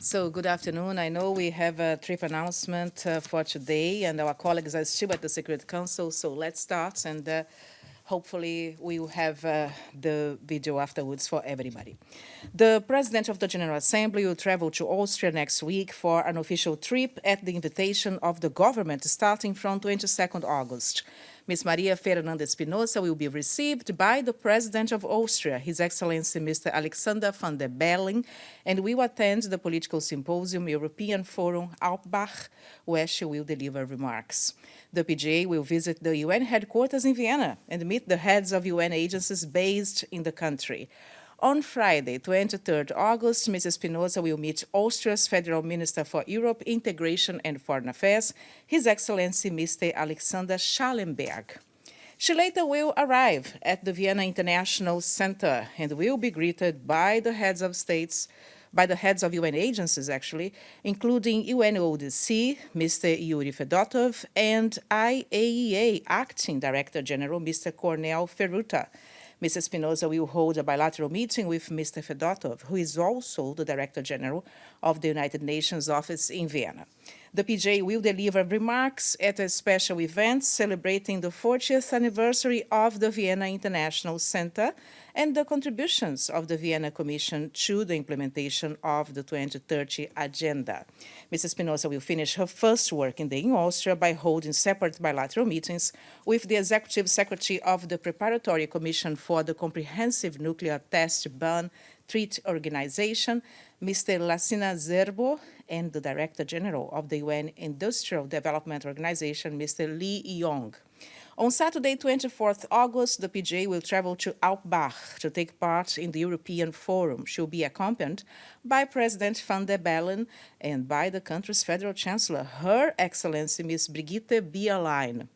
So good afternoon. I know we have a trip announcement for today, and our colleagues are still at the Security Council, so let's start, and hopefully we will have the video afterwards for everybody. The President of the General Assembly will travel to Austria next week for an official trip at the invitation of the government starting from 22nd August. Ms. María Fernanda Espinosa will be received by the President of Austria, His Excellency Mr. Alexander van der Bellen, and will attend the political symposium European Forum Alpbach, where she will deliver remarks. The PGA will visit the UN headquarters in Vienna and meet the heads of UN agencies based in the country. On Friday, 23rd August, Ms. Espinosa will meet Austria's Federal Minister for Europe, Integration and Foreign Affairs, His Excellency Mr. Alexander Schallenberg. She later will arrive at the Vienna International Centre and will be greeted by the heads of states, by the heads of UN agencies, actually, including UNODC, Mr. Yury Fedotov, and IAEA Acting Director General, Mr. Cornel Feruta. Ms. Espinosa will hold a bilateral meeting with Mr. Fedotov, who is also the Director General of the United Nations Office in Vienna. The PJ will deliver remarks at a special event celebrating the 40th anniversary of the Vienna International Centre and the contributions of the Vienna Commission to the implementation of the 2030 Agenda. Ms. Espinosa will finish her first working day in Austria by holding separate bilateral meetings with the Executive Secretary of the Preparatory Commission for the Comprehensive Nuclear Test Ban Treaty Organization, Mr. Lassina Zerbo, and the Director General of the UN Industrial Development Organization, Mr. Lee Yong. On Saturday, 24th August, the PJ will travel to Alpbach to take part in the European Forum. She'll be accompanied by President van der Bellen and by the country's Federal Chancellor, Her Excellency Ms. Brigitte Bierlein.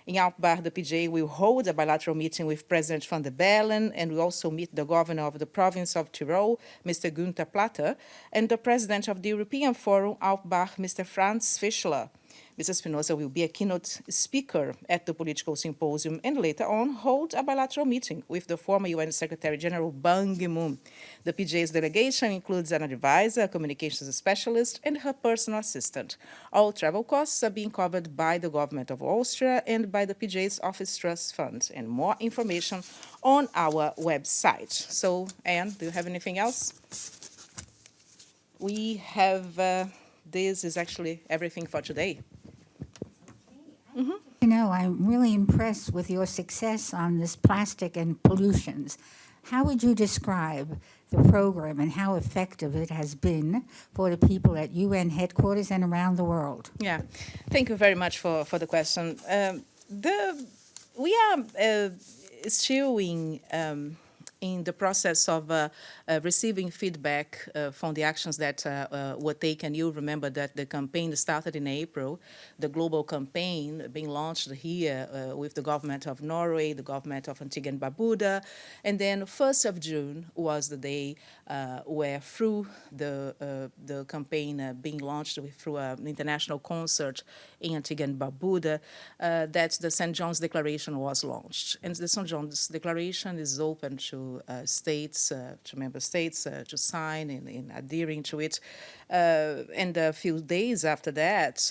In Alpbach, the PJ will hold a bilateral meeting with President van der Bellen and will also meet the governor of the province of Tyrol, Mr. Günther Platter, and the president of the European Forum, Alpbach, Mr. Franz Fischler. Ms. Espinosa will be a keynote speaker at the political symposium and later on hold a bilateral meeting with the former UN Secretary General Ban Ki-moon. The PJ's delegation includes an advisor, a communications specialist, and her personal assistant. All travel costs are being covered by the government of Austria and by the PJ's Office Trust Fund. And more information on our website. So, Anne, do you have anything else? We have, this is actually everything for today. You know, I'm really impressed with your success on this plastic and pollutions. How would you describe the program and how effective it has been for the people at UN headquarters and around the world? Yeah, thank you very much for the question. We are still in the process of receiving feedback from the actions that were taken. You remember that the campaign started in April, the global campaign being launched here with the government of Norway, the government of Antigua and Barbuda, and then 1st of June was the day where through the campaign being launched through an international concert in Antigua and Barbuda, that the St. John's Declaration was launched. And the St. John's Declaration is open to states, to member states, to sign in adhering to it. And a few days after that,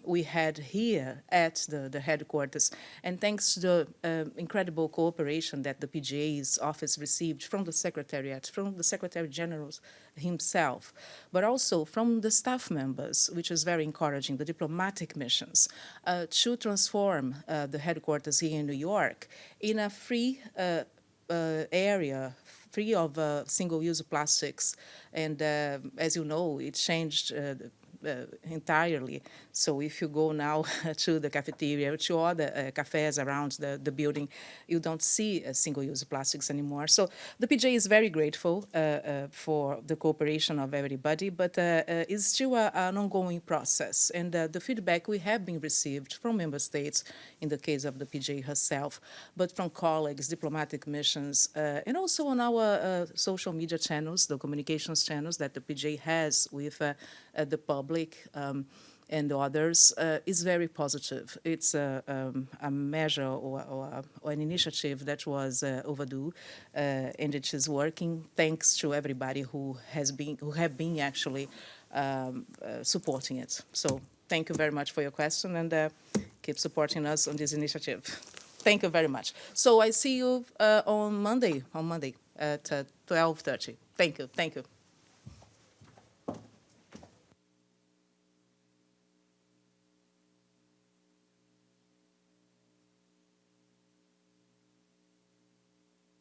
we had here at the headquarters, and thanks to the incredible cooperation that the PGA's office received from the Secretariat, from the Secretary General himself, but also from the staff members, which is very encouraging, the diplomatic missions, to transform the headquarters here in New York in a free area, free of single-use plastics. And as you know, it changed entirely. So if you go now to the cafeteria, to other cafes around the building, you don't see single-use plastics anymore. So the PJ is very grateful for the cooperation of everybody, but it's still an ongoing process. And the feedback we have been received from member states, in the case of the PJ herself, but from colleagues, diplomatic missions, and also on our social media channels, the communications channels that the PJ has with the public, and others is very positive. It's a measure or an initiative that was overdue, and it is working thanks to everybody who have been actually supporting it. So thank you very much for your question, and keep supporting us on this initiative. Thank you very much. So I see you on Monday at 12:30. Thank you.